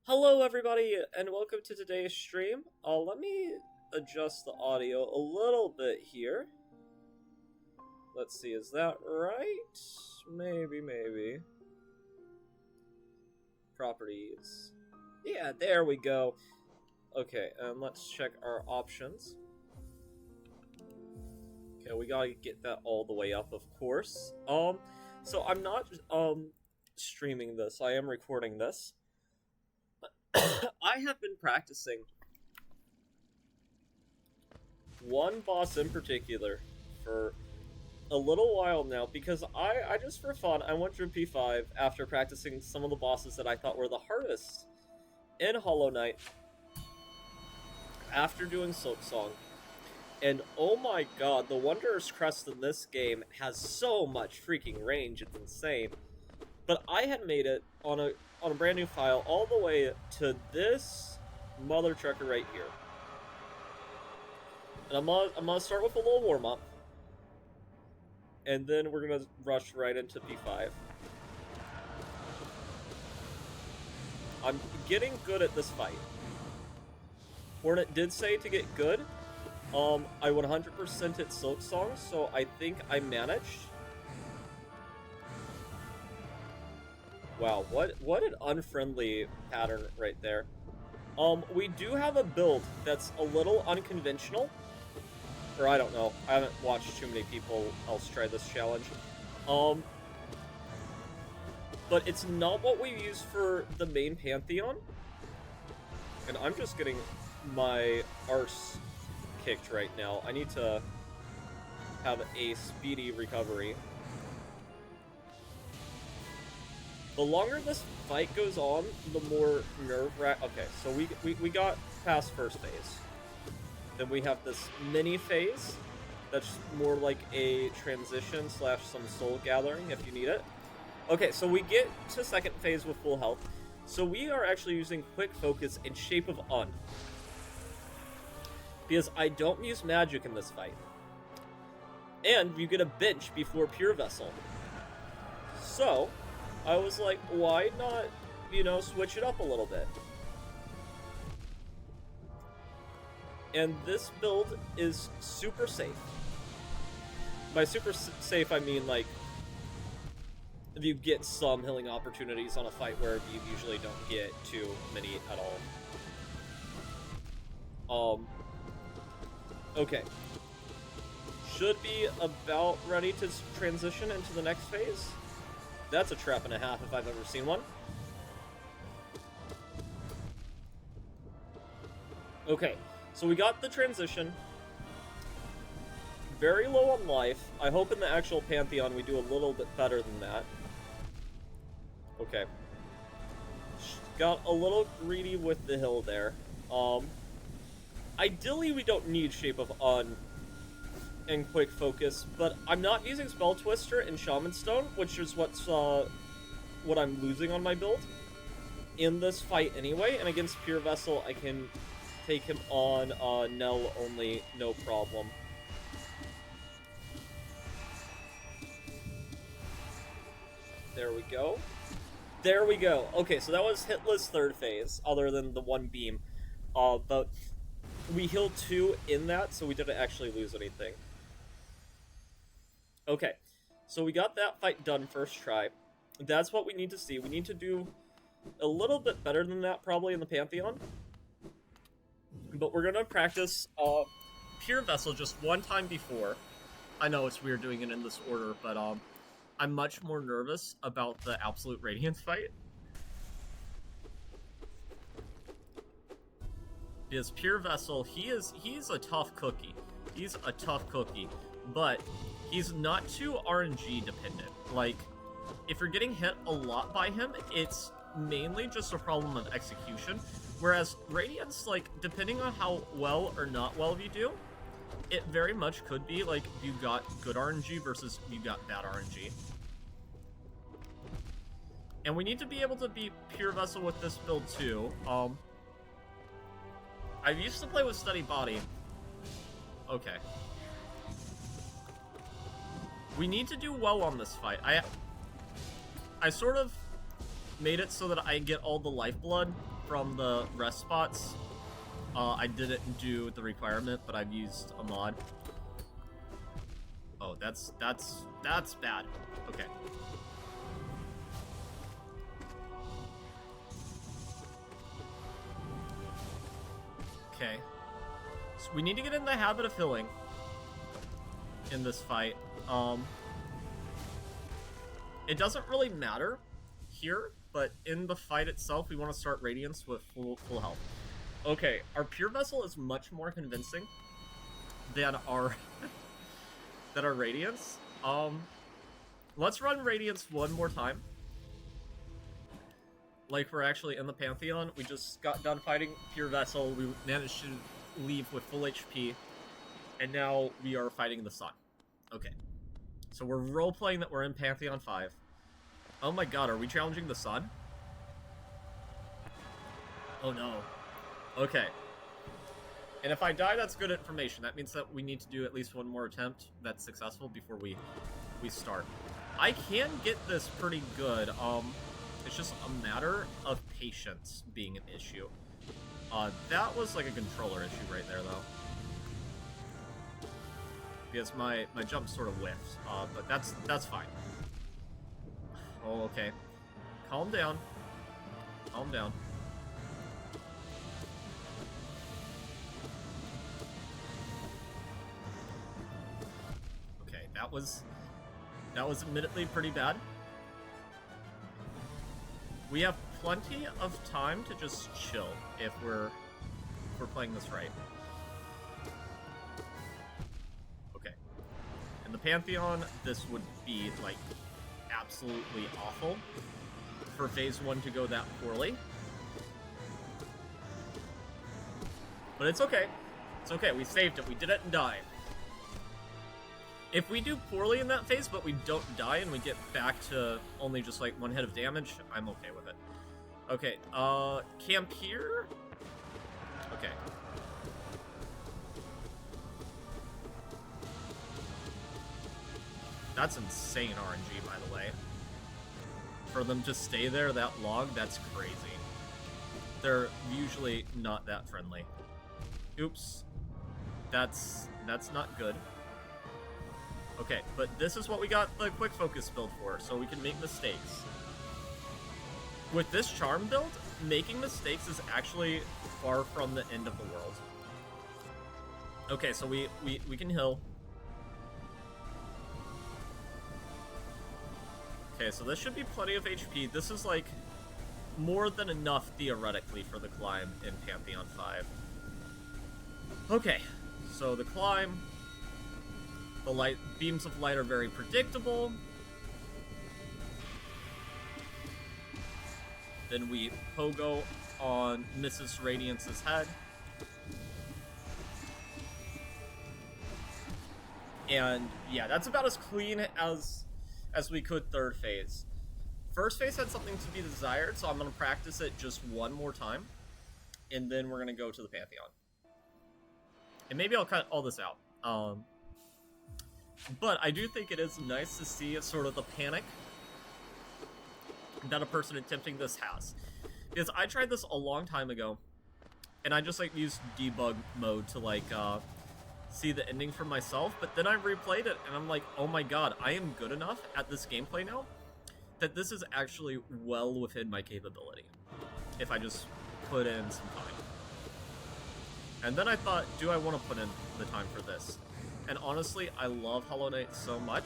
Hello, everybody, and welcome to today's stream. Let me adjust the audio a little bit here. Let's see, is that right? Maybe. Properties. Yeah, there we go. Okay, and let's check our options. Okay, we gotta get that all the way up, of course. So I'm not, streaming this. I am recording this. I have been practicing one boss in particular for a little while now because I just for fun I went through P5 after practicing some of the bosses that I thought were the hardest in Hollow Knight after doing Silksong. And oh my god, the Wanderer's Crest in this game has so much freaking range, it's insane. But I had made it on a brand new file all the way to this mother trucker right here. And I'm gonna start with a little warm-up. And then we're gonna rush right into P5. I'm getting good at this fight. Hornet did say to get good. I 100% hit Silksong, so I think I managed. Wow, what an unfriendly pattern right there. We do have a build that's a little unconventional. Or I don't know. I haven't watched too many people else try this challenge. But it's not what we use for the main Pantheon. And I'm just getting my arse kicked right now. I need to have a speedy recovery. The longer this fight goes on, the more nerve-wracking. Okay, so we got past first phase. Then we have this mini phase that's more like a transition slash some soul gathering if you need it. Okay, so we get to second phase with full health. So we are actually using quick focus in shape of Un. Because I don't use magic in this fight. And you get a bench before Pure Vessel. So I was like, why not, switch it up a little bit? And this build is super safe. By super safe, I mean, like, if you get some healing opportunities on a fight where you usually don't get too many at all. Okay. Should be about ready to transition into the next phase. That's a trap and a half if I've ever seen one. Okay. So we got the transition. Very low on life. I hope in the actual Pantheon we do a little bit better than that. Okay. Got a little greedy with the hill there. Ideally we don't need Shape of Un and Quick Focus, but I'm not using Spell Twister and Shaman Stone, which is what I'm losing on my build in this fight anyway, and against Pure Vessel I can take him on Nell only, no problem. There we go. There we go. Okay, so that was hitless third phase, other than the one beam. But we healed 2 in that, so we didn't actually lose anything. Okay, so we got that fight done first try. That's what we need to see. We need to do a little bit better than that, probably, in the Pantheon. But we're gonna practice Pure Vessel just one time before. I know it's weird doing it in this order, but I'm much more nervous about the Absolute Radiance fight. Because Pure Vessel, he's a tough cookie. He's a tough cookie, but he's not too RNG dependent. Like, if you're getting hit a lot by him, it's mainly just a problem of execution. Whereas Radiance, like, depending on how well or not well you do, it very much could be, like, you got good RNG versus you got bad RNG. And we need to be able to beat Pure Vessel with this build, too. I used to play with Steady Body. Okay. We need to do well on this fight. I sort of made it so that I get all the lifeblood from the rest spots. I didn't do the requirement, but I've used a mod. Oh, that's bad. Okay. Okay. So we need to get in the habit of healing in this fight. It doesn't really matter here, but in the fight itself, we want to start Radiance with full health. Okay, our Pure Vessel is much more convincing than our than our Radiance. Let's run Radiance one more time. Like we're actually in the Pantheon. We just got done fighting Pure Vessel. We managed to leave with full HP, and now we are fighting the Sun. Okay, so we're role-playing that we're in Pantheon 5. Oh my god, are we challenging the Sun? Oh no. Okay. And if I die, that's good information. That means that we need to do at least one more attempt that's successful before we start. I can get this pretty good. It's just a matter of patience being an issue. That was like a controller issue right there, though. Because my jump sort of whiffed, but that's fine. Oh, okay. Calm down. Calm down. Okay, that was admittedly pretty bad. We have plenty of time to just chill if we're playing this right. Okay. In the Pantheon, this would be like absolutely awful for phase 1 to go that poorly. But it's okay. It's okay. We saved it. We didn't die. If we do poorly in that phase, but we don't die and we get back to only just like 1 hit of damage, I'm okay with it. Okay, camp here? Okay. That's insane RNG, by the way. For them to stay there that long, that's crazy. They're usually not that friendly. Oops. That's not good. Okay, but this is what we got the quick focus build for, so we can make mistakes. With this charm build, making mistakes is actually far from the end of the world. Okay, so we can heal. Okay, so this should be plenty of HP. This is like more than enough theoretically for the climb in Pantheon 5. Okay, so the climb. The light beams of light are very predictable. Then we pogo on Mrs. Radiance's head. And yeah, that's about as clean as we could third phase. First phase had something to be desired, so I'm going to practice it just one more time. And then we're going to go to the Pantheon. And maybe I'll cut all this out. But I do think it is nice to see sort of the panic that a person attempting this has. Because I tried this a long time ago, and I just like used debug mode to like see the ending for myself, but then I replayed it and I'm like, oh my god, I am good enough at this gameplay now that this is actually well within my capability if I just put in some time. And then I thought, do I want to put in the time for this? And honestly, I love Hollow Knight so much.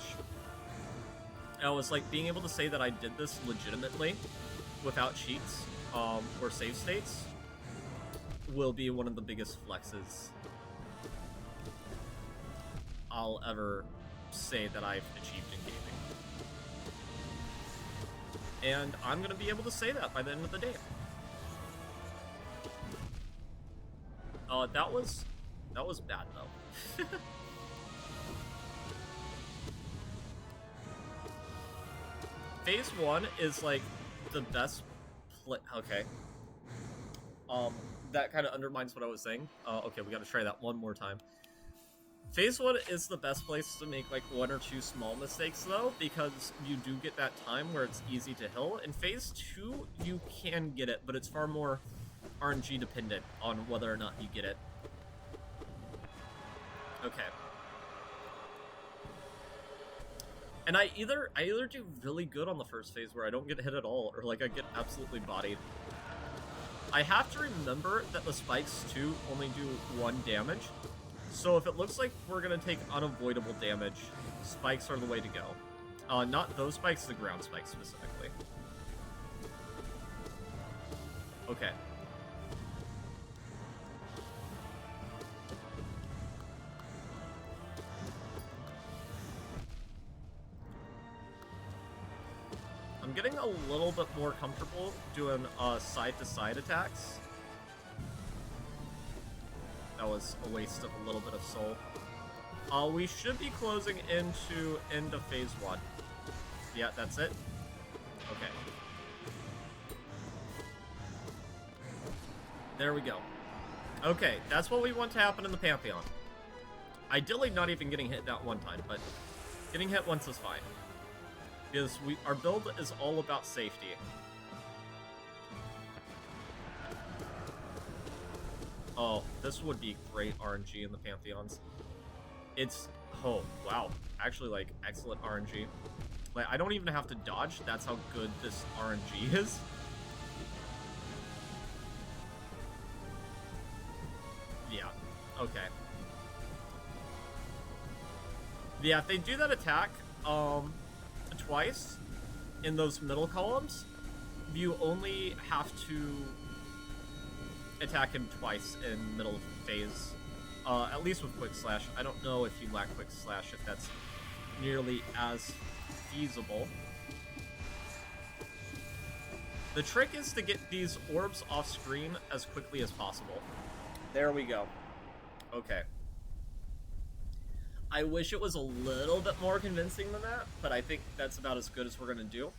I was like, being able to say that I did this legitimately without cheats or save states will be one of the biggest flexes I'll ever say that I've achieved in gaming. And I'm going to be able to say that by the end of the day. That was bad though. Phase 1 is like the best okay. That kind of undermines what I was saying. Okay, we gotta try that one more time. Phase 1 is the best place to make like 1 or 2 small mistakes though, because you do get that time where it's easy to heal. In Phase 2, you can get it, but it's far more RNG dependent on whether or not you get it. Okay. And I either do really good on the first phase where I don't get hit at all, or like I get absolutely bodied. I have to remember that the spikes too only do 1 damage. So if it looks like we're gonna take unavoidable damage, spikes are the way to go. Not those spikes, the ground spikes specifically. Okay. I'm getting a little bit more comfortable doing side-to-side attacks. That was a waste of a little bit of soul. We should be closing into end of phase 1. Yeah, that's it. Okay. There we go. Okay, that's what we want to happen in the Pantheon. Ideally not even getting hit that one time, but getting hit once is fine. Because our build is all about safety. Oh, this would be great RNG in the Pantheons. It's... oh, wow. Actually, like, excellent RNG. Like, I don't even have to dodge. That's how good this RNG is. Yeah. Okay. Yeah, if they do that attack, twice in those middle columns, you only have to attack him twice in middle phase. At least with Quick Slash. I don't know if you lack Quick Slash, if that's nearly as feasible. The trick is to get these orbs off screen as quickly as possible. There we go. Okay. I wish it was a little bit more convincing than that, but I think that's about as good as we're going to do.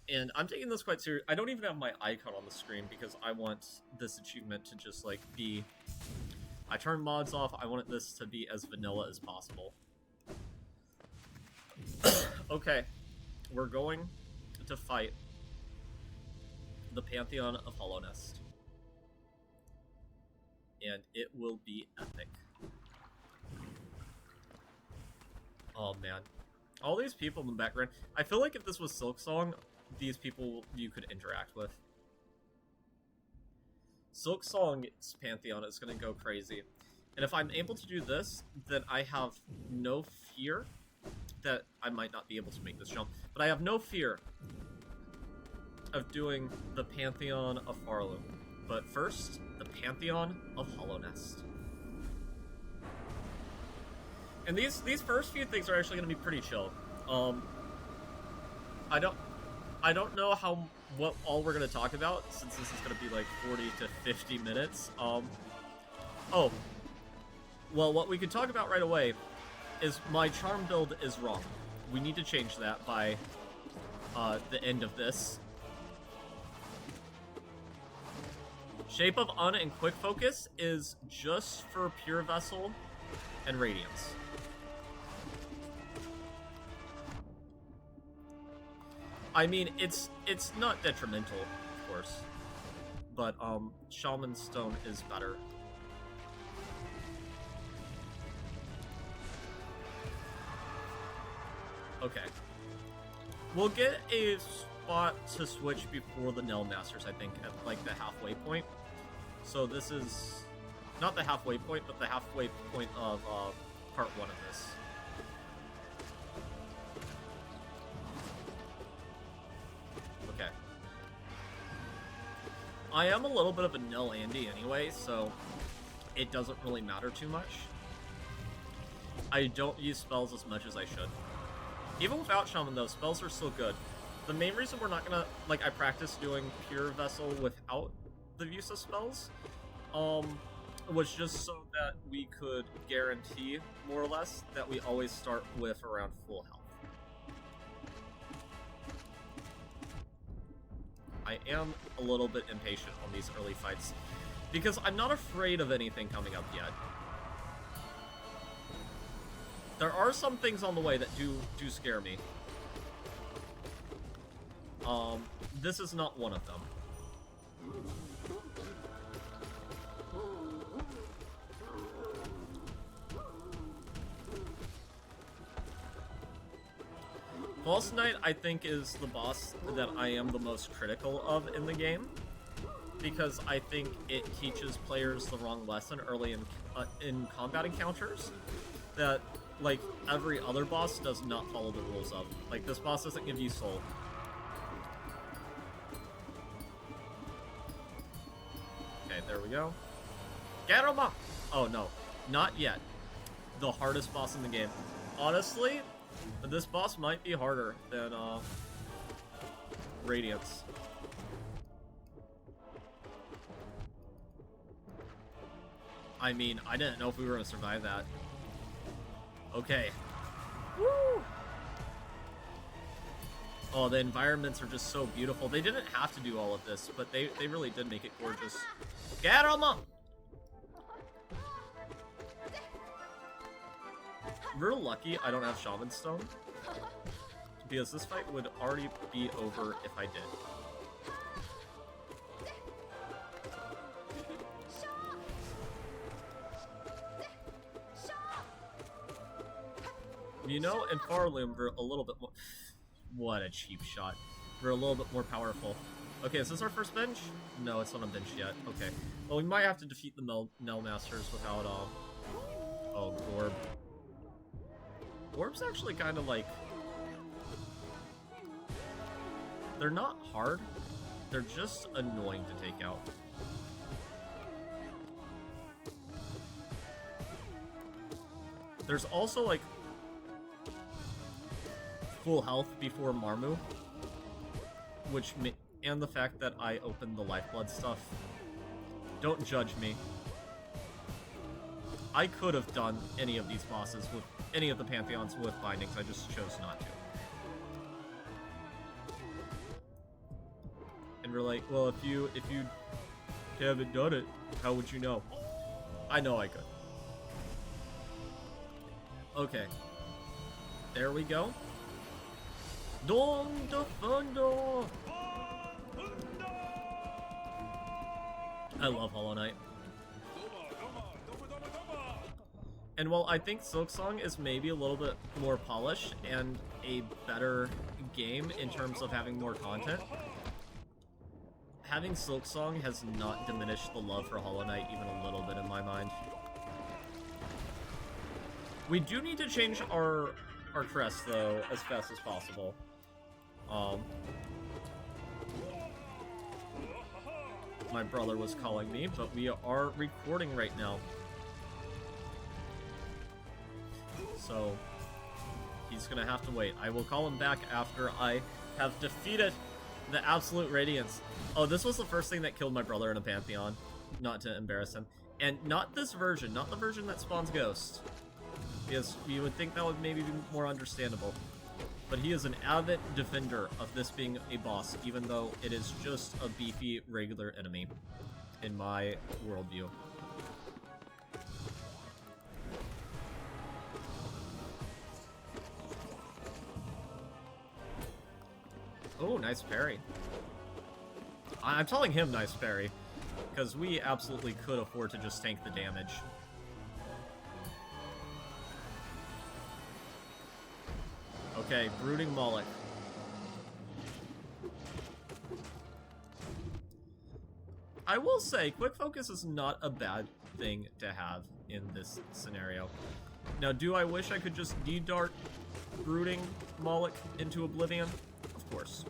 And I'm taking this quite serious. I don't even have my icon on the screen because I want this achievement to just, like, be... I turn mods off. I want this to be as vanilla as possible. Okay. We're going to fight the Pantheon of Hallownest. And it will be epic. Oh, man. All these people in the background. I feel like if this was Silksong, these people you could interact with. Silksong's Pantheon is going to go crazy. And if I'm able to do this, then I have no fear that I might not be able to make this jump. But I have no fear of doing the Pantheon of Farlow. But first, the Pantheon of Hallownest. And these first few things are actually going to be pretty chill. I don't know what all we're going to talk about, since this is going to be like 40 to 50 minutes. Oh. Well, what we could talk about right away is my charm build is wrong. We need to change that by the end of this. Shape of Un and Quick Focus is just for Pure Vessel and Radiance. I mean, it's not detrimental, of course, but Shaman Stone is better. Okay. We'll get a spot to switch before the Nell Masters, I think, at like the halfway point. So this is not the halfway point, but the halfway point of part 1 of this. Okay. I am a little bit of a Nell Andy anyway, so it doesn't really matter too much. I don't use spells as much as I should. Even without Shaman, though, spells are still good. The main reason we're not gonna, like, I practice doing Pure Vessel without the use of spells, was just so that we could guarantee, more or less, that we always start with around full health. I am a little bit impatient on these early fights, because I'm not afraid of anything coming up yet. There are some things on the way that do scare me. This is not one of them. False Knight, I think, is the boss that I am the most critical of in the game, because I think it teaches players the wrong lesson early in combat encounters that, like, every other boss does not follow the rules of. Like, this boss doesn't give you soul. Okay, there we go. Get him up! Oh, no. Not yet. The hardest boss in the game. Honestly, this boss might be harder than, Radiance. I mean, I didn't know if we were gonna survive that. Okay. Woo! Oh, the environments are just so beautiful. They didn't have to do all of this, but they really did make it gorgeous. Get 'em up! We're lucky I don't have Shaman Stone, because this fight would already be over if I did. You know, in Farloom, we're a little bit more... What a cheap shot. We're a little bit more powerful. Okay, is this our first bench? No, it's not a bench yet. Okay. Well, we might have to defeat the Nell Masters without, oh, Gorb. Gorb's actually kind of like... They're not hard. They're just annoying to take out. There's also, like, full health before Marmu, and the fact that I opened the lifeblood stuff. Don't judge me. I could have done any of these bosses with any of the Pantheons with bindings, I just chose not to. And we're like, well, if you haven't done it, how would you know? I know I could. Okay. There we go. Don de Fondo! I love Hollow Knight. And while I think Silksong is maybe a little bit more polished and a better game in terms of having more content, having Silksong has not diminished the love for Hollow Knight even a little bit in my mind. We do need to change our crest, though, as fast as possible. My brother was calling me, but we are recording right now. So, he's gonna have to wait. I will call him back after I have defeated the Absolute Radiance. Oh, this was the first thing that killed my brother in a Pantheon. Not to embarrass him. And not this version, not the version that spawns Ghost. Because you would think that would maybe be more understandable. But he is an avid defender of this being a boss, even though it is just a beefy, regular enemy, in my worldview. Oh, nice parry. I'm telling him nice parry, because we absolutely could afford to just tank the damage. Okay, Brooding Moloch. I will say, quick focus is not a bad thing to have in this scenario. Now, do I wish I could just de-dart Brooding Moloch into oblivion? Of course.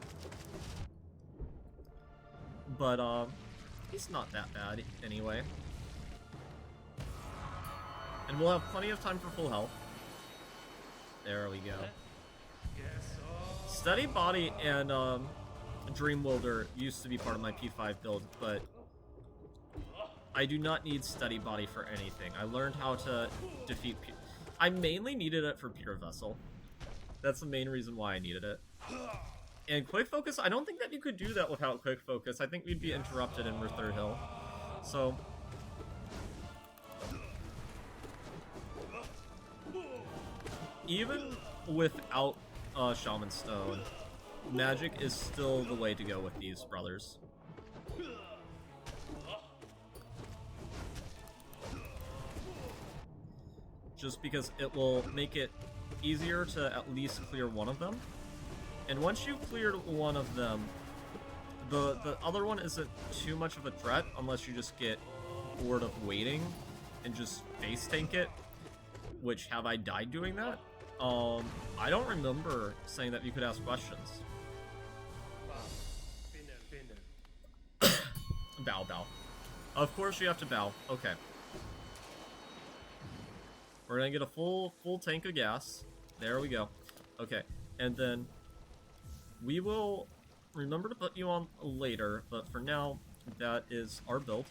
But, he's not that bad anyway. And we'll have plenty of time for full health. There we go. Steady Body and Dream Wilder used to be part of my P5 build, but I do not need Steady Body for anything. I learned how to defeat... I mainly needed it for Pure Vessel. That's the main reason why I needed it. And Quick Focus, I don't think that you could do that without Quick Focus. I think we'd be interrupted in Third Hill. So... even without Shaman Stone, magic is still the way to go with these brothers. Just because it will make it easier to at least clear one of them. And once you've cleared one of them, the other one isn't too much of a threat unless you just get bored of waiting and just face tank it. Which, have I died doing that? I don't remember saying that you could ask questions. Bow. Of course you have to bow. Okay. We're gonna get a full tank of gas. There we go. Okay, and then we will remember to put you on later, but for now, that is our build.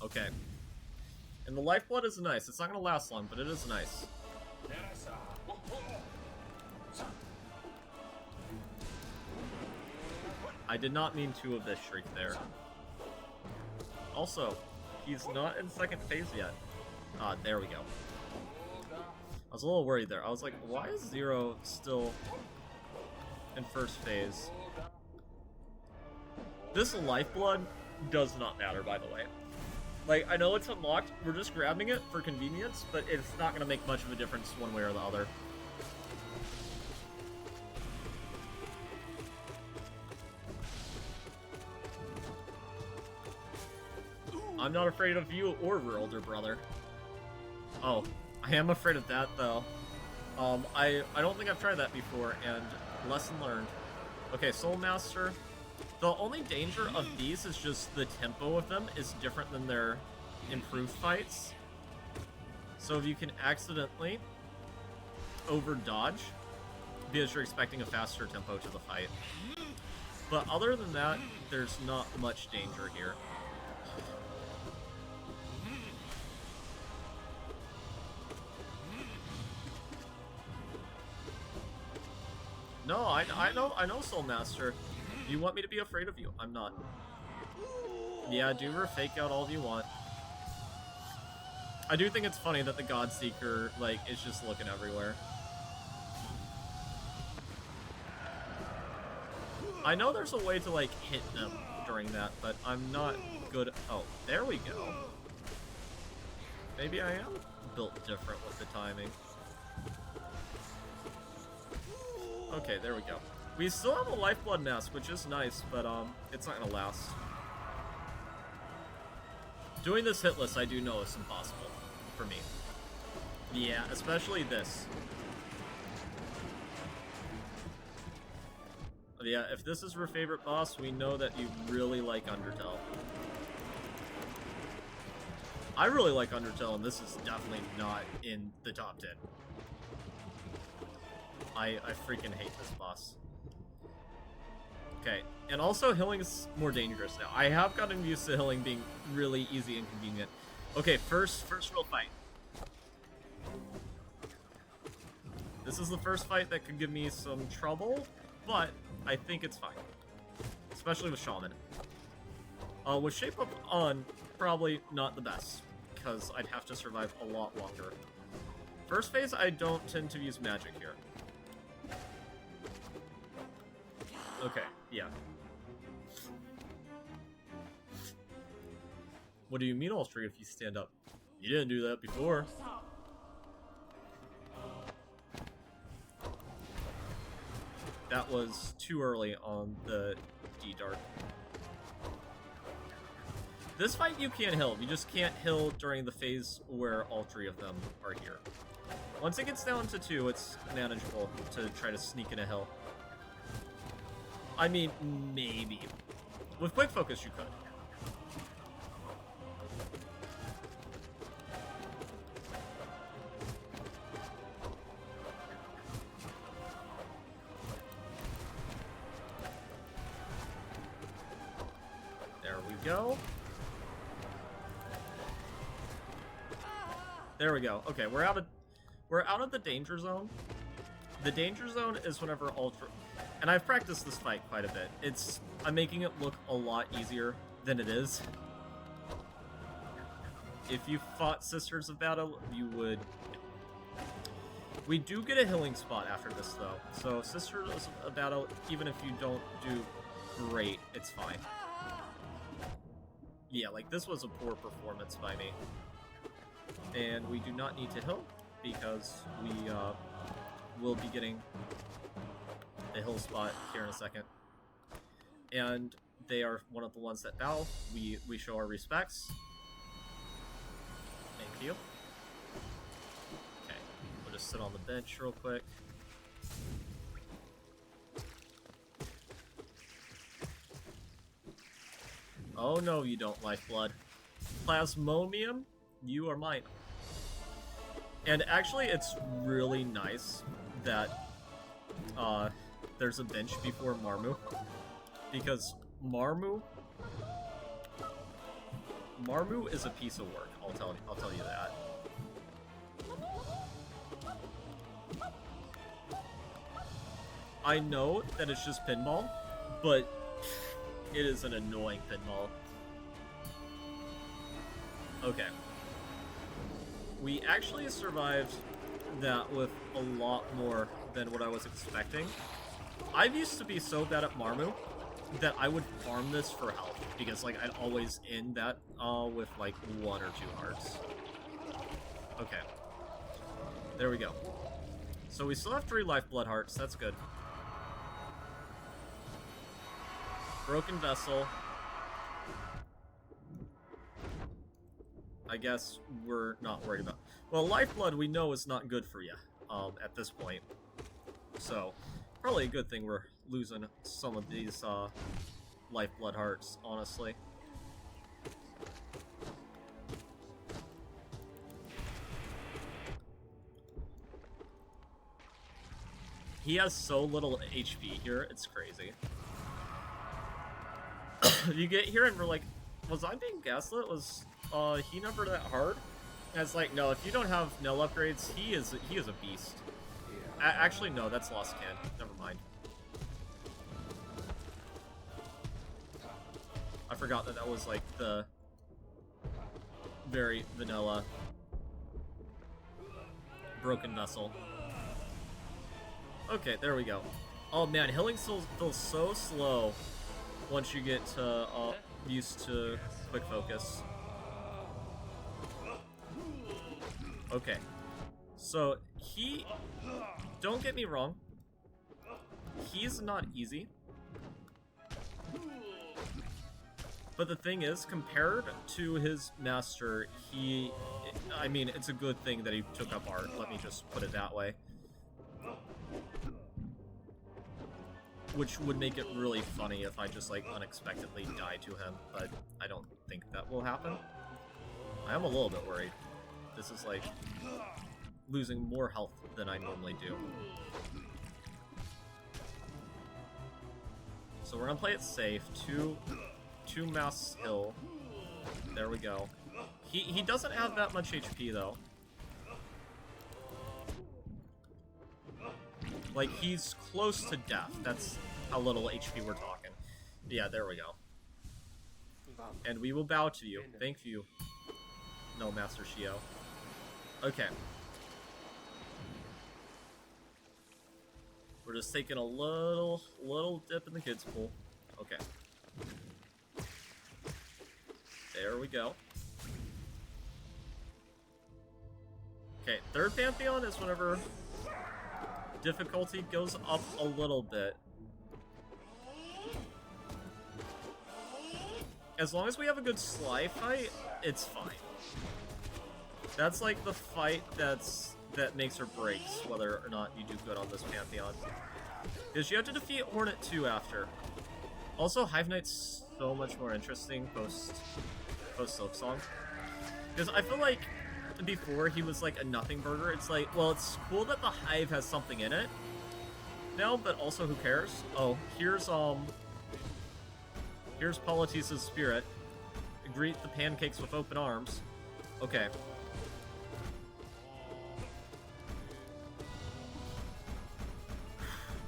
Okay. And the lifeblood is nice. It's not gonna last long, but it is nice. I did not mean to Abyss Shriek there. Also, he's not in second phase yet. There we go. I was a little worried there. I was like, why is Zero still in first phase? This lifeblood does not matter, by the way. Like, I know it's unlocked, we're just grabbing it for convenience, but it's not going to make much of a difference one way or the other. I'm not afraid of you or your older brother. Oh, I am afraid of that, though. I don't think I've tried that before, and lesson learned. Okay, Soul Master. The only danger of these is just the tempo of them is different than their improved fights. So if you can accidentally over-dodge, because you're expecting a faster tempo to the fight. But other than that, there's not much danger here. No, I know, Soul Master. You want me to be afraid of you? I'm not. Yeah, do her fake out all you want. I do think it's funny that the Godseeker, like, is just looking everywhere. I know there's a way to, like, hit them during that, but I'm not good. Oh, there we go. Maybe I am built different with the timing. Okay, there we go. We still have a lifeblood mask, which is nice, but it's not gonna last. Doing this hitless, I do know is impossible for me. Yeah, especially this. But yeah, if this is your favorite boss, we know that you really like Undertale. I really like Undertale, and this is definitely not in the top 10. I freaking hate this boss. Okay, and also healing is more dangerous now. I have gotten used to healing being really easy and convenient. Okay, first real fight. This is the first fight that could give me some trouble, but I think it's fine. Especially with Shaman. With Shape Up on, probably not the best, because I'd have to survive a lot longer. First phase, I don't tend to use magic here. Okay, yeah. What do you mean all straight if you stand up? You didn't do that before. That was too early on the D-Dark. This fight you can't heal. You just can't heal during the phase where all three of them are here. Once it gets down to 2, it's manageable to try to sneak in a hill. I mean, maybe. With quick focus, you could. There we go. There we go. Okay, we're out of the danger zone. The danger zone is whenever ultra. And I've practiced this fight quite a bit. I'm making it look a lot easier than it is. If you fought Sisters of Battle, you would. We do get a healing spot after this, though. So Sisters of Battle, even if you don't do great, it's fine. Yeah, like this was a poor performance by me. And we do not need to heal. because we will be getting the hill spot here in a second. And they are one of the ones that bow. We show our respects. Thank you. Okay, we'll just sit on the bench real quick. Oh no, you don't, Lifeblood. Plasmomium, you are mine. And actually, it's really nice that there's a bench before Marmu, because Marmu is a piece of work. I'll tell you that. I know that it's just pinball, but it is an annoying pinball. Okay. We actually survived that with a lot more than what I was expecting. I used to be so bad at Marmu that I would farm this for health, because like I'd always end that with like 1 or 2 hearts. Okay. There we go. So we still have 3 Lifeblood hearts, that's good. Broken Vessel. I guess we're not worried about. Well, Lifeblood we know is not good for you at this point. So, probably a good thing we're losing some of these Lifeblood hearts, honestly. He has so little HP here, it's crazy. You get here and we're like, was I being gaslit? Was he never that hard? And it's like, no, if you don't have Nell upgrades, he is a beast. Actually, no, that's Lost Can. Never mind. I forgot that was like the very vanilla Broken Vessel. Okay, there we go. Oh man, healing feels so slow once you get used to quick focus. Okay, so don't get me wrong, he's not easy. But the thing is, compared to his master, I mean, it's a good thing that he took up art, let me just put it that way. Which would make it really funny if I just, like, unexpectedly die to him, but I don't think that will happen. I am a little bit worried. This is, like, losing more health than I normally do. So we're gonna play it safe. Two Mass Hill. There we go. He doesn't have that much HP, though. Like, he's close to death. That's how little HP we're talking. Yeah, there we go. And we will bow to you. Thank you. No, Master Shio. Okay. We're just taking a little dip in the kids' pool. Okay. There we go. Okay, third Pantheon is whenever difficulty goes up a little bit. As long as we have a good Sly fight, it's fine. That's like the fight that makes or breaks whether or not you do good on this Pantheon. Because you have to defeat Hornet 2 after. Also, Hive Knight's so much more interesting post Silksong. Because I feel like before he was like a nothing burger. It's like, well, it's cool that the Hive has something in it now, but also who cares? Oh, here's Politis' spirit. Greet the pancakes with open arms. Okay.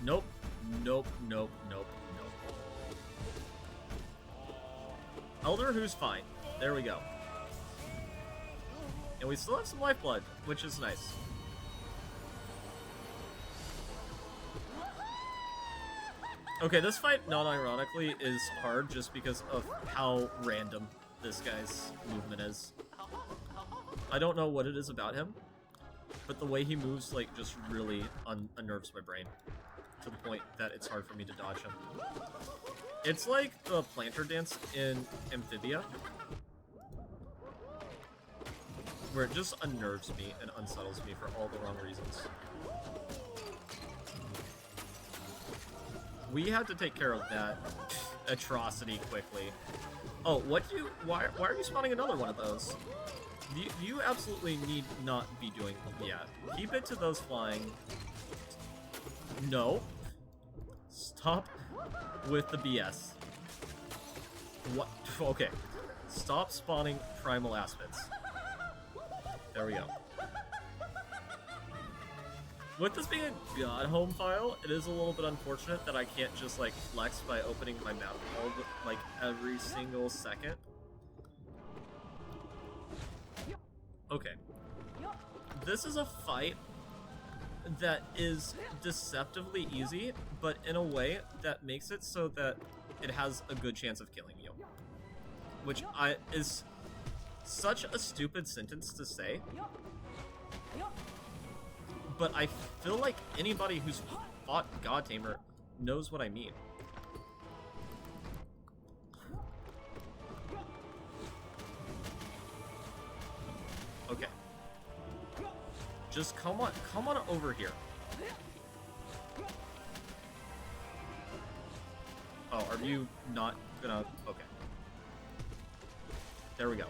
Nope. Nope, nope, nope, nope. Elder, who's fine. There we go. And we still have some lifeblood, which is nice. Okay, this fight, non-ironically, is hard just because of how random this guy's movement is. I don't know what it is about him, but the way he moves, like, just really unnerves my brain to the point that it's hard for me to dodge him. It's like the planter dance in Amphibia, where it just unnerves me and unsettles me for all the wrong reasons. We had to take care of that atrocity quickly. Oh, why are you spawning another one of those? You absolutely need not be doing them yet. Keep it to those flying. No. Stop with the BS. What? Okay. Stop spawning primal aspects. There we go. With this being a god home file, it is a little bit unfortunate that I can't just, like, flex by opening my map like, every single second. Okay. This is a fight that is deceptively easy, but in a way that makes it so that it has a good chance of killing you. Which is such a stupid sentence to say. But I feel like anybody who's fought God Tamer knows what I mean. Okay. Just come on over here. Oh, are you not gonna... Okay. There we go.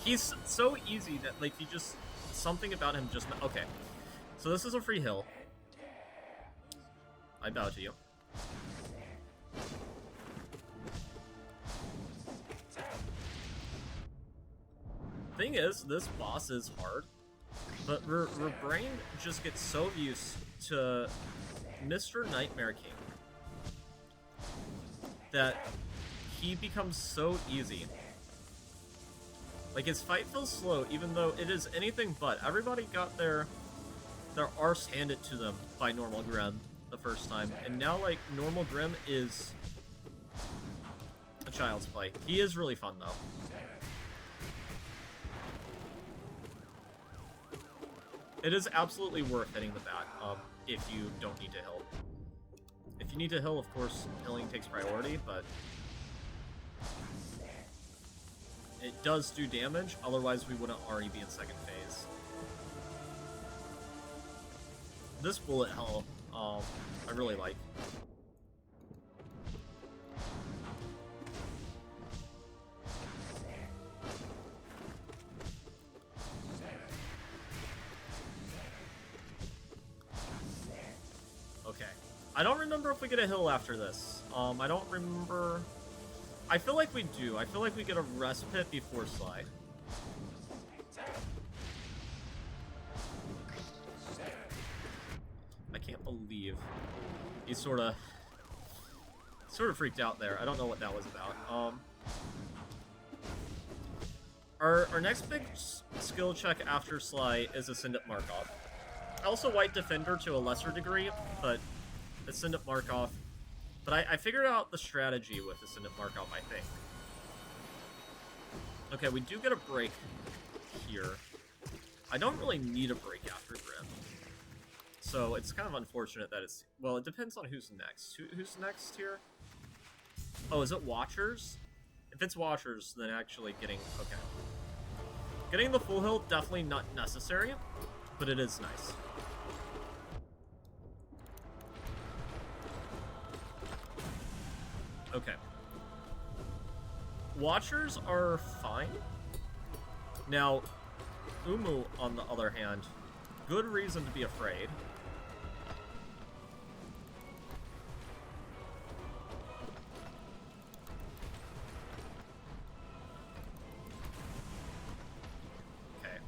He's so easy that, like, he just... Something about him just... Okay. So this is a free hill. I bow to you. Thing is, this boss is hard. But Brain just gets so used to Mr. Nightmare King that he becomes so easy. Like, his fight feels slow, even though it is anything but. Everybody got their arse handed to them by normal Grimm the first time. And now, like, normal Grimm is a child's play. He is really fun, though. It is absolutely worth hitting the bat, if you don't need to heal. If you need to heal, of course, healing takes priority, but... It does do damage, otherwise we wouldn't already be in second phase. This bullet hell, I really like. Okay. I don't remember if we get a hill after this. I don't remember... I feel like we do. I feel like we get a rest pit before slide. I can't believe he sort of freaked out there. I don't know what that was about. Our next big skill check after Sly is Ascendant Markov. Also White Defender to a lesser degree, but Ascendant Markov. But I figured out the strategy with Ascendant Markov, I think. Okay, we do get a break here. I don't really need a break after Grimm. So it's kind of unfortunate that it's... Well, it depends on who's next. Who's next here? Oh, is it Watchers? If it's Watchers, then actually getting... Okay. Getting the full hill, definitely not necessary, but it is nice. Okay. Watchers are fine. Now, Umu, on the other hand, good reason to be afraid. Okay.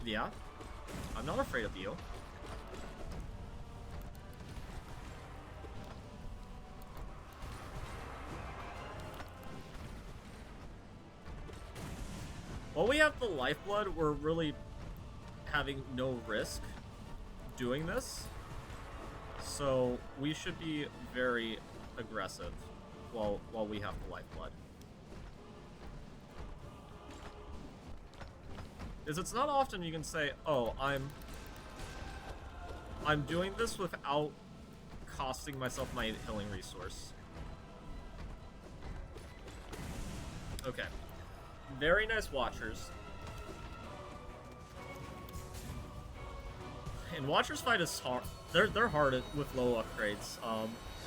Yeah. I'm not afraid of you. While we have the lifeblood, we're really having no risk doing this. So we should be very aggressive while we have the lifeblood. Because it's not often you can say, oh, I'm doing this without costing myself my healing resource. Okay. Very nice Watchers. And Watchers fight is hard. They're hard with low upgrades.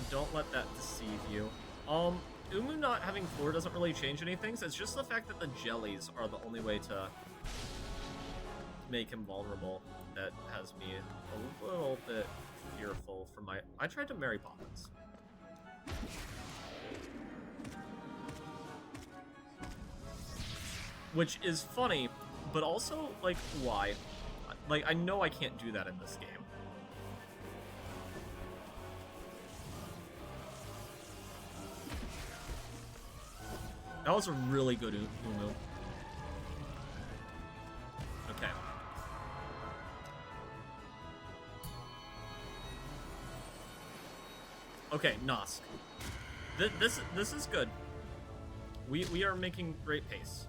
Don't let that deceive you. Umu not having floor doesn't really change anything. So it's just the fact that the jellies are the only way to make him vulnerable that has me a little bit fearful for my... I tried to marry Poppins. Which is funny, but also, like, why? Like, I know I can't do that in this game. That was a really good Umu. Okay. Okay, Nosk. This is good. We are making great pace.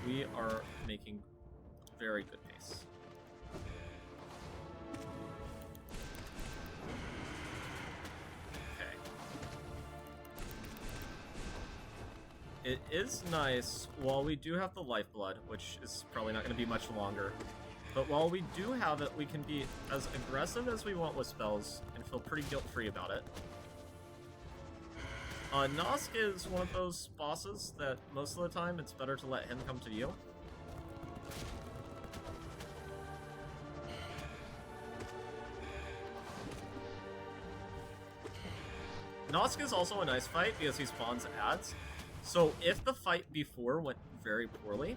We are making very good pace. Okay. It is nice, while we do have the lifeblood, which is probably not going to be much longer, but while we do have it, we can be as aggressive as we want with spells and feel pretty guilt-free about it. Nosk is one of those bosses that most of the time it's better to let him come to you. Nosk is also a nice fight because he spawns ads. So if the fight before went very poorly,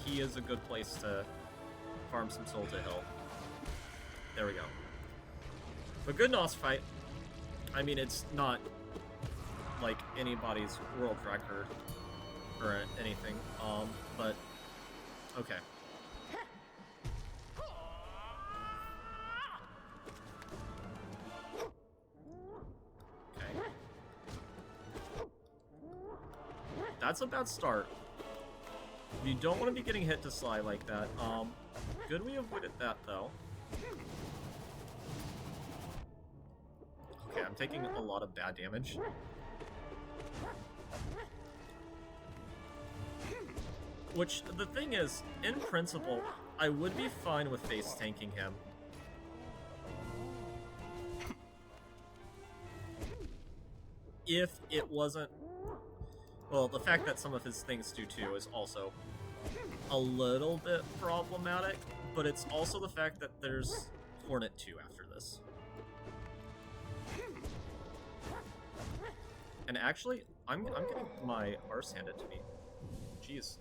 he is a good place to farm some soul to hill. There we go. But good Nosk fight. I mean, it's not like anybody's world record or anything, but okay. Okay. That's a bad start. You don't want to be getting hit to Sly like that. Good we avoided that though. Okay, I'm taking a lot of bad damage. Which, the thing is, in principle, I would be fine with face tanking him. If it wasn't... Well, the fact that some of his things do too is also a little bit problematic, but it's also the fact that there's Hornet 2 after this. And actually, I'm getting my arse handed to me. Jeez.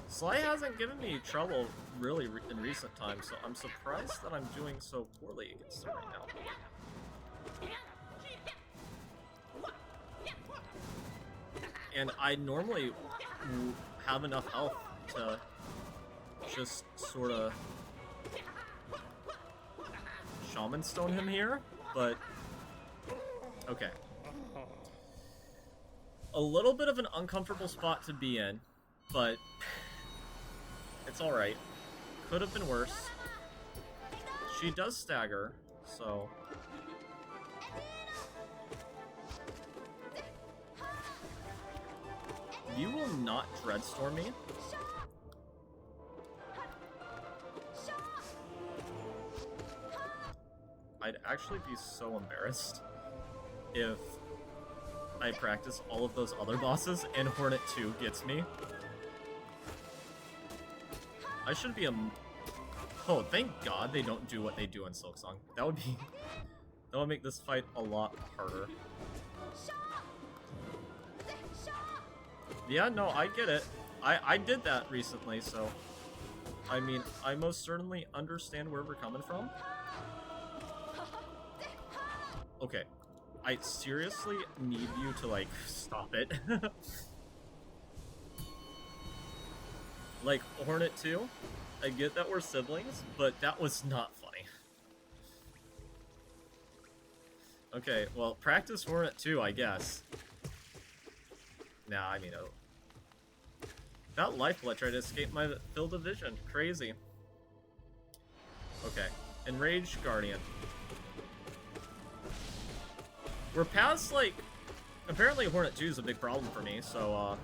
Sly hasn't given me trouble really in recent times, so I'm surprised that I'm doing so poorly against him right now. And I normally have enough health to just sort of Shaman Stone him here, but okay. A little bit of an uncomfortable spot to be in, but it's alright. Could have been worse. She does stagger, so... You will not Dreadstorm me? I'd actually be so embarrassed if I practice all of those other bosses and Hornet 2 gets me. I should be a... Oh, thank God they don't do what they do in Silksong. That would be... That would make this fight a lot harder. Yeah, no, I get it. I did that recently, so... I mean, I most certainly understand where we're coming from. Okay. I seriously need you to, like, stop it. Like, Hornet 2, I get that we're siblings, but that was not funny. Okay, well, practice Hornet 2, I guess. Nah, I mean, oh. That Lifeblood tried to escape my field of vision. Crazy. Okay. Enraged Guardian. We're past, like... Apparently Hornet 2 is a big problem for me, so,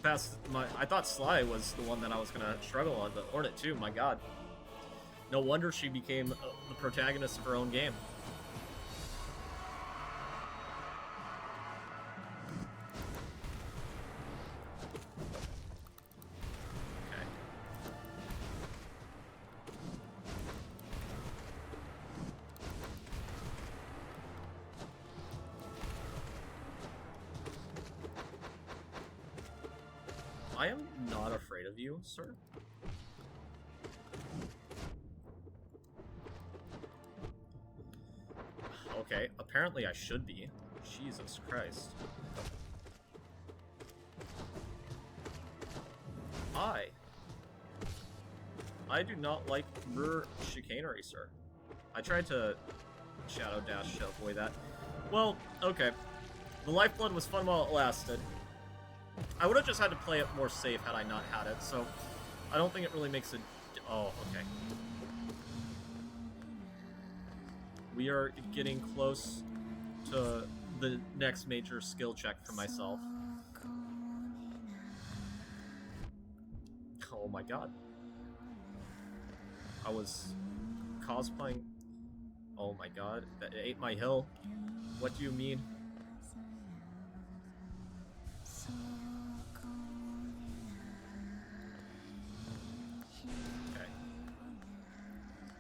past my... I thought Sly was the one that I was gonna struggle on, but Hornet 2, my god. No wonder she became the protagonist of her own game. I am not afraid of you, sir. Okay, apparently I should be. Jesus Christ. I do not like your chicanery, sir. I tried to shadow dash to avoid that. Well, okay. The Lifeblood was fun while it lasted. I would have just had to play it more safe had I not had it, so I don't think it really makes a... Oh, okay. We are getting close to the next major skill check for myself. Oh my god. I was cosplaying... Oh my god, that ate my hill. What do you mean? Okay.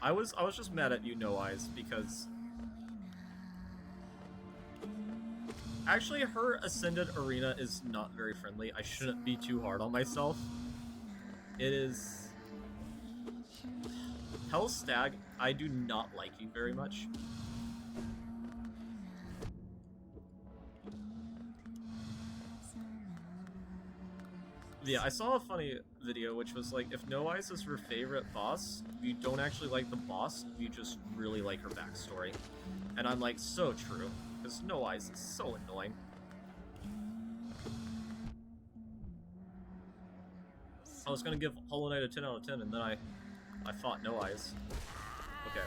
I was just mad at you, No Eyes, because actually her Ascended Arena is not very friendly. I shouldn't be too hard on myself. It is... Hell Stag, I do not like you very much. Yeah, I saw a funny video which was like, if No Eyes is her favorite boss, you don't actually like the boss, you just really like her backstory. And I'm like, so true, because No Eyes is so annoying. I was gonna give Hollow Knight a 10 out of 10, and then I fought No Eyes. Okay.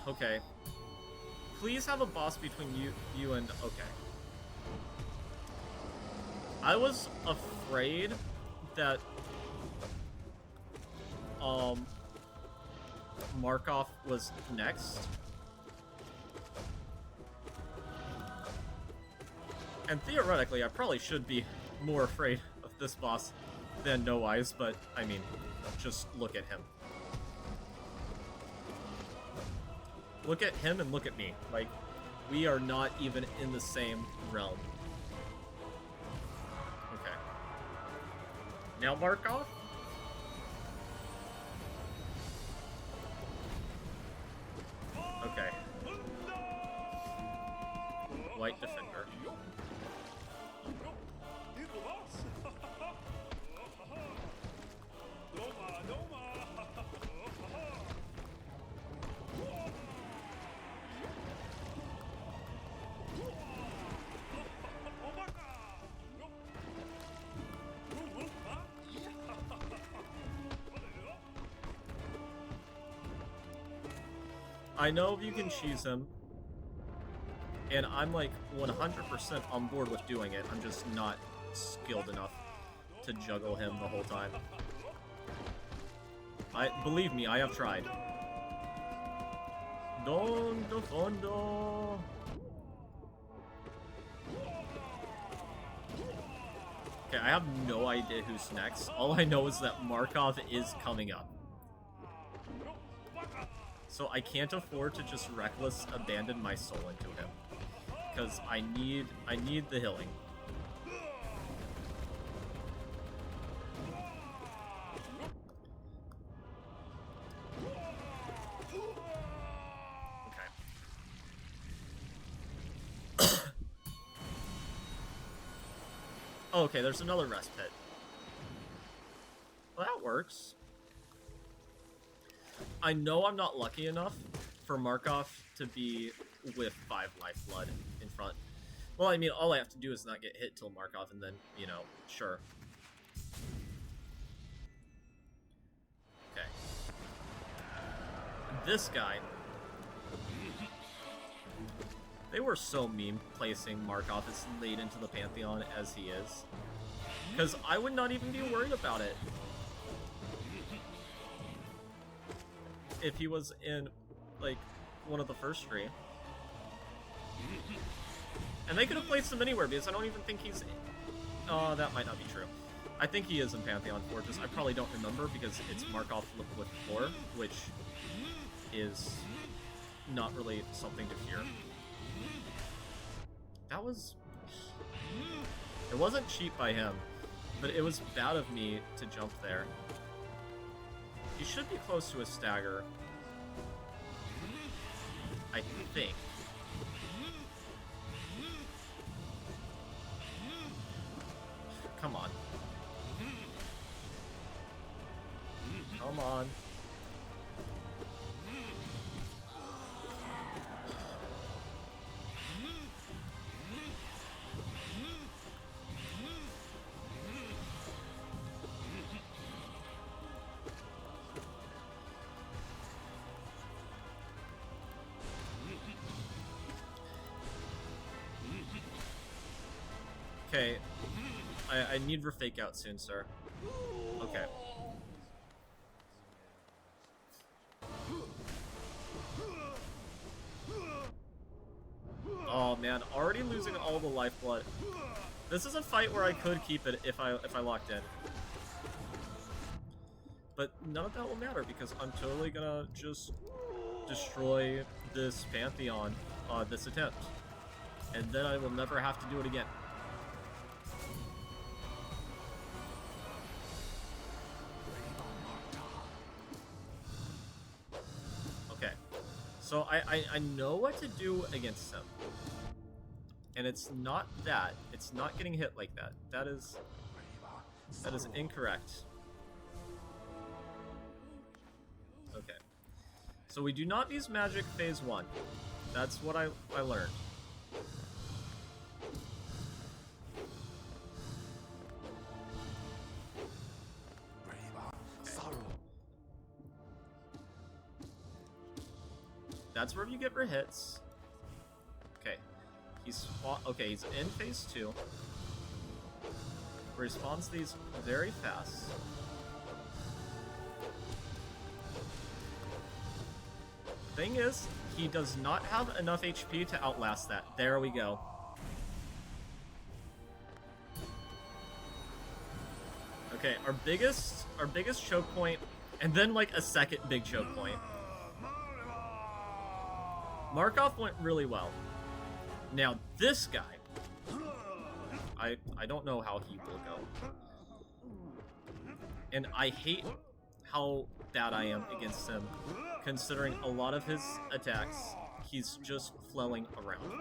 Okay. Please have a boss between you and... Okay. I was afraid that Markov was next. And theoretically, I probably should be more afraid of this boss than No Eyes, but I mean, just look at him. Look at him and look at me. Like, we are not even in the same realm. Okay. Now Markov? Okay. White Defender. I know you can cheese him, and I'm like 100% on board with doing it. I'm just not skilled enough to juggle him the whole time. Believe me, I have tried. Donde fondo. Okay, I have no idea who's next. All I know is that Markov is coming up. So I can't afford to just reckless abandon my soul into him, because I need the healing. Oh, okay, there's another rest pit. Well, that works. I know I'm not lucky enough for Markov to be with 5 lifeblood in front. Well, I mean, all I have to do is not get hit till Markov, and then, you know, sure. Okay. This guy. They were so meme placing Markov as late into the Pantheon as he is. Because I would not even be worried about it if he was in, like, one of the first 3. And they could have placed him anywhere, because I don't even think he's... Oh, that might not be true. I think he is in Pantheon Fortress. I probably don't remember, because it's Markov with 4, which is not really something to fear. That was... It wasn't cheap by him, but it was bad of me to jump there. He should be close to a stagger. I think. Come on. Come on. Okay, I need your fake out soon, sir. Okay. Oh man, already losing all the lifeblood. This is a fight where I could keep it if I locked in. But none of that will matter because I'm totally gonna just destroy this Pantheon this attempt. And then I will never have to do it again. So I know what to do against him. And it's not that. It's not getting hit like that. That is incorrect. Okay. So we do not use magic phase 1. That's what I learned. That's where you get your hits. Okay. He's in phase 2. Where he spawns these very fast. Thing is, he does not have enough HP to outlast that. There we go. Okay, our biggest choke point, and then like a second big choke point. Markov went really well. Now this guy, I don't know how he will go. And I hate how bad I am against him, considering a lot of his attacks, he's just flailing around.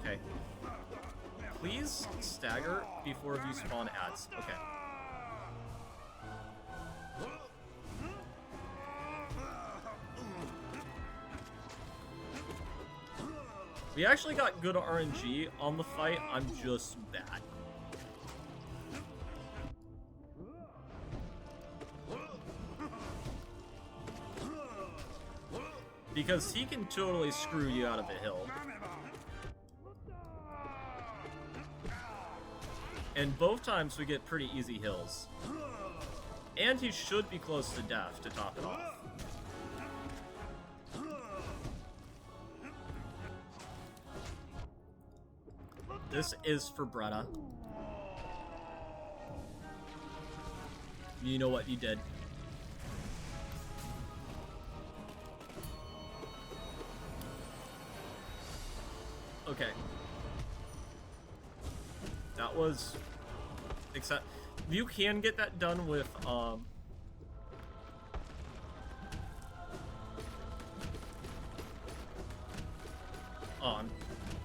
Okay. Please stagger before you spawn ads. Okay. We actually got good RNG on the fight, I'm just bad. Because he can totally screw you out of a hill. And both times we get pretty easy hills. And he should be close to death to top it off. This is for Bretta. You know what you did. Okay. That was... Except... You can get that done with,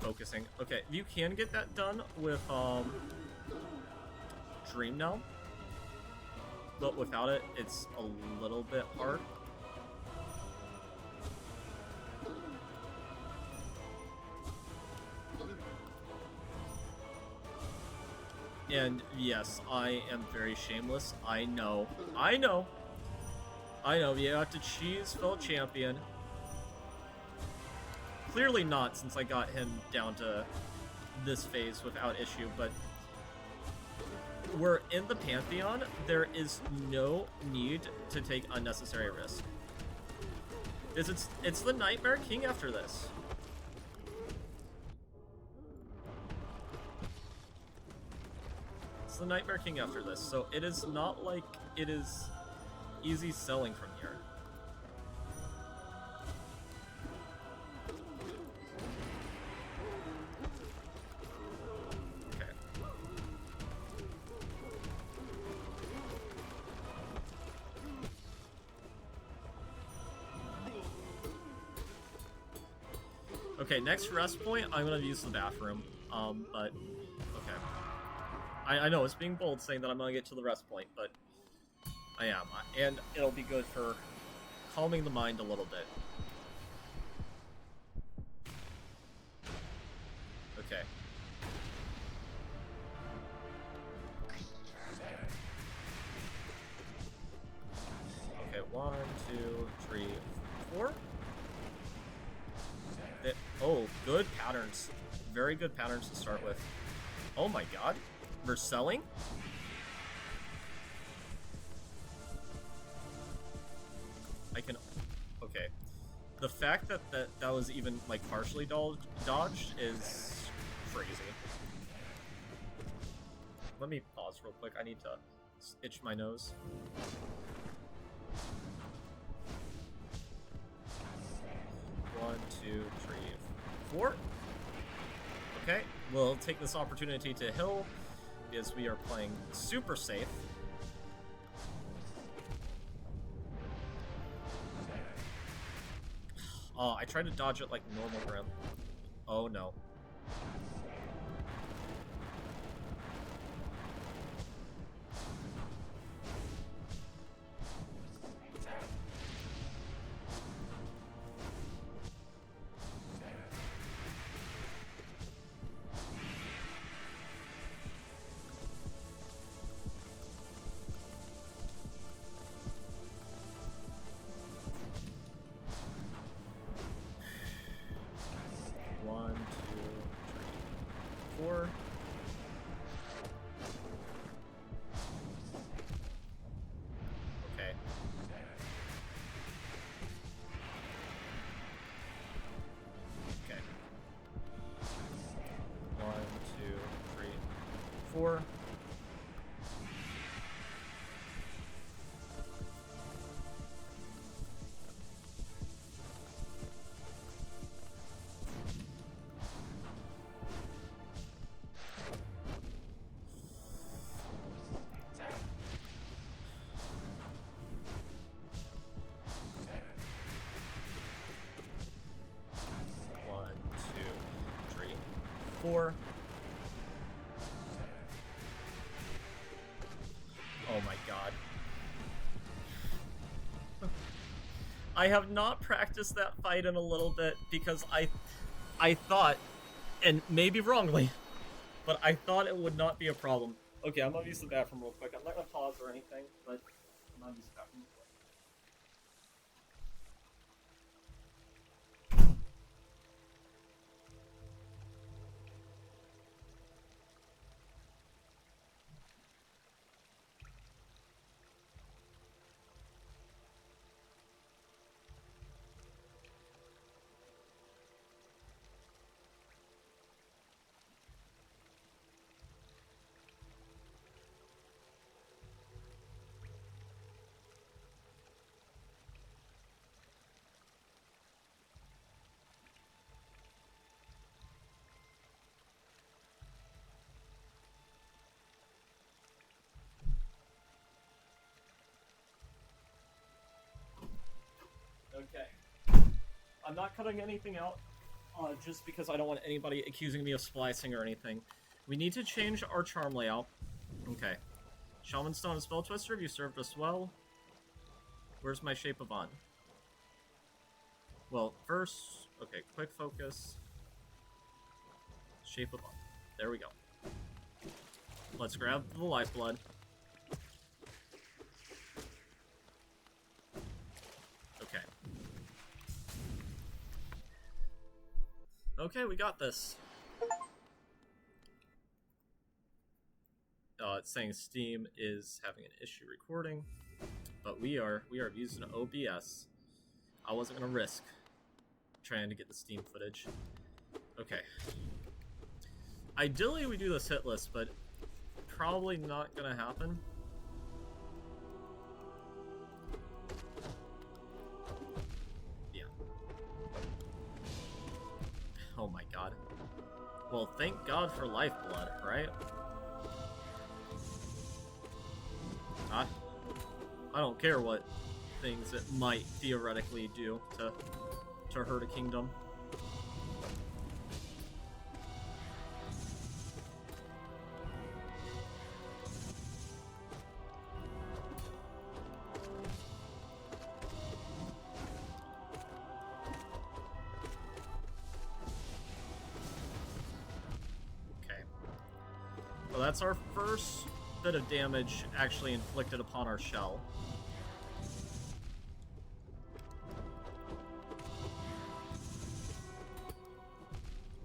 focusing. Okay, you can get that done with Dream now, but without it, it's a little bit hard. And yes, I am very shameless. I know. You have to cheese Phil Champion. Clearly not, since I got him down to this phase without issue, but we're in the Pantheon. There is no need to take unnecessary risk. It's the Nightmare King after this. It's the Nightmare King after this, so it is not like it is easy selling from here. Okay, next rest point, I'm gonna use the bathroom. But okay. I know it's being bold saying that I'm gonna get to the rest point, but I am, and it'll be good for calming the mind a little bit. Okay. Okay, 1, 2, 3, 4. Oh, good patterns. Very good patterns to start with. Oh my god. We're selling? I can... Okay. The fact that that was even, like, partially dodged is crazy. Let me pause real quick. I need to itch my nose. One, 2, 3, 4. Okay, we'll take this opportunity to heal because we are playing super safe. Oh, I tried to dodge it like normal Grimm. Oh no. Four. Oh my god. I have not practiced that fight in a little bit because I thought, and maybe wrongly, but I thought it would not be a problem. Okay, I'm gonna use the bathroom real quick. I'm not gonna pause or anything, but I'm gonna use the bathroom real quick. Okay. I'm not cutting anything out. just because I don't want anybody accusing me of splicing or anything. We need to change our charm layout. Okay. Shaman Stone and Spell Twister, you served us well. Where's my Shape of On? Well, first... Okay, quick focus. Shape of On. There we go. Let's grab the Lifeblood. Okay. Okay, we got this. It's saying Steam is having an issue recording, but we are using OBS. I wasn't gonna risk trying to get the Steam footage. Okay. Ideally, we do this hit list, but probably not gonna happen. Yeah. Oh my god. Well, thank God for Lifeblood, right? I don't care what things it might theoretically do to hurt a kingdom. Okay. Well, that's our first bit of damage actually inflicted upon our shell.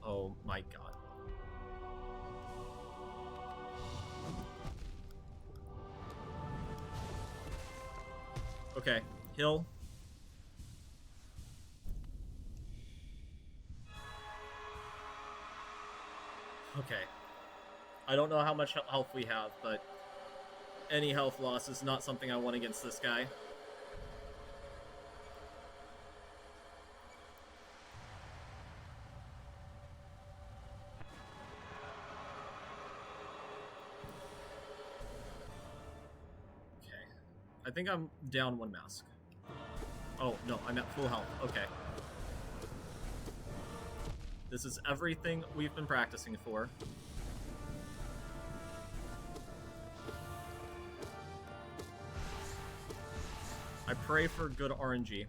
Oh my god. Okay, heal. Okay. I don't know how much health we have, but any health loss is not something I want against this guy. Okay. I think I'm down one mask. Oh, no, I'm at full health. Okay. This is everything we've been practicing for. I pray for good RNG.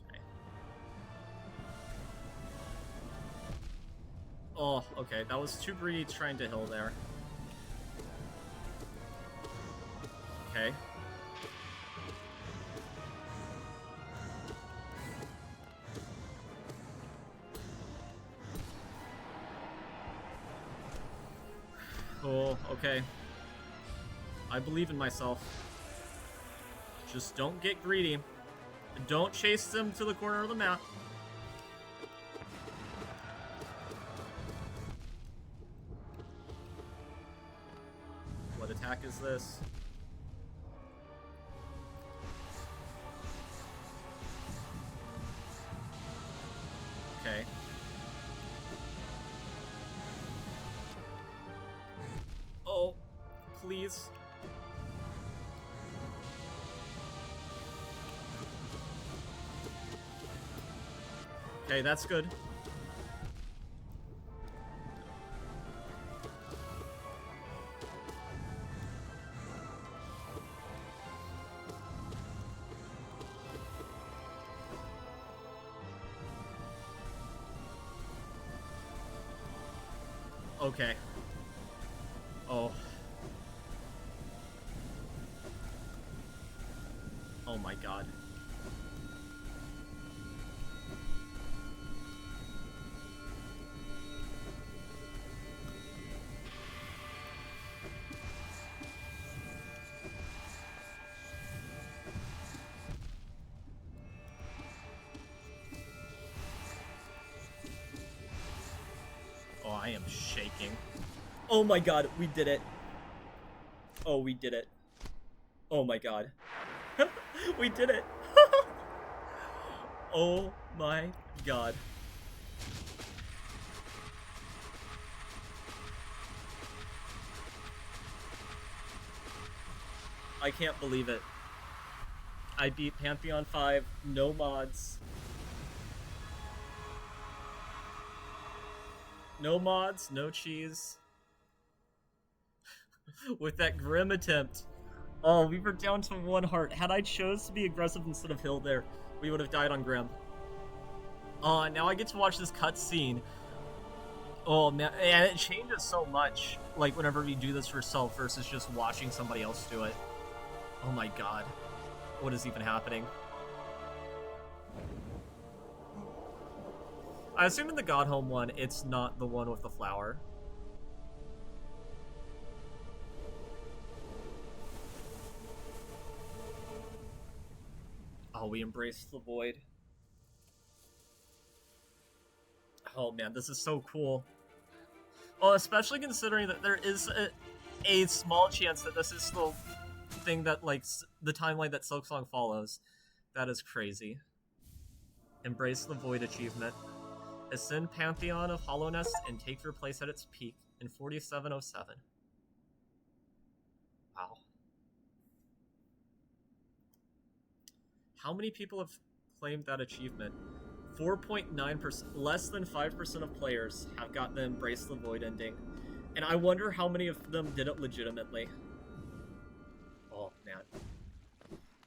Okay. Oh, okay. That was too greedy trying to heal there. Okay. Oh, okay. I believe in myself. Just don't get greedy. Don't chase them to the corner of the map. What attack is this? Okay. Oh, please. Okay, that's good. Okay. Oh. Oh my god. Oh, I am shaking. Oh my god, we did it. Oh, we did it. Oh my god. We did it. Oh my god. I can't believe it. I beat Pantheon 5, no mods. No mods, no cheese. With that Grimm attempt. Oh, we were down to 1 heart. Had I chose to be aggressive instead of heal there, we would have died on Grimm. Now I get to watch this cutscene. Oh man, and it changes so much, like whenever you do this yourself versus just watching somebody else do it. Oh my god. What is even happening? I assume in the Godhome one, it's not the one with the flower. Oh, we embraced the void. Oh man, this is so cool. Oh, especially considering that there is a small chance that this is the thing that, like, the timeline that Silksong follows. That is crazy. Embrace the Void achievement. Ascend Pantheon of Hallownest and take your place at its peak in 4707. Wow. How many people have claimed that achievement? 4.9%, less than 5% of players have gotten the Embrace the Void ending. And I wonder how many of them did it legitimately. Oh, man.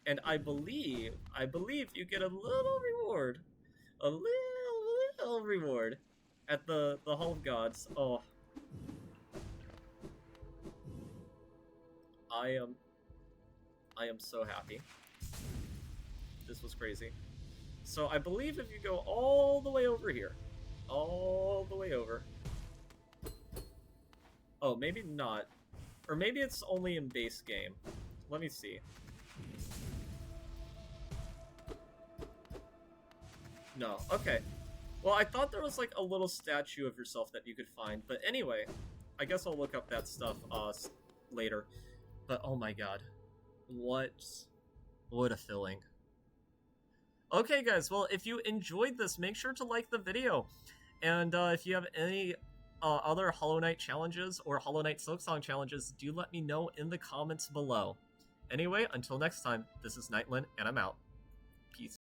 And I believe you get a little reward. A little reward at the Hall of Gods. Oh. I am so happy. This was crazy. So I believe if you go all the way over here, all the way over. Oh, maybe not. Or maybe it's only in base game. Let me see. No, okay. Well, I thought there was like a little statue of yourself that you could find. But anyway, I guess I'll look up that stuff later. But oh my god. What a feeling. Okay, guys, well, if you enjoyed this, make sure to like the video. And if you have any other Hollow Knight challenges or Hollow Knight Silksong challenges, do let me know in the comments below. Anyway, until next time, this is Nightlen, and I'm out.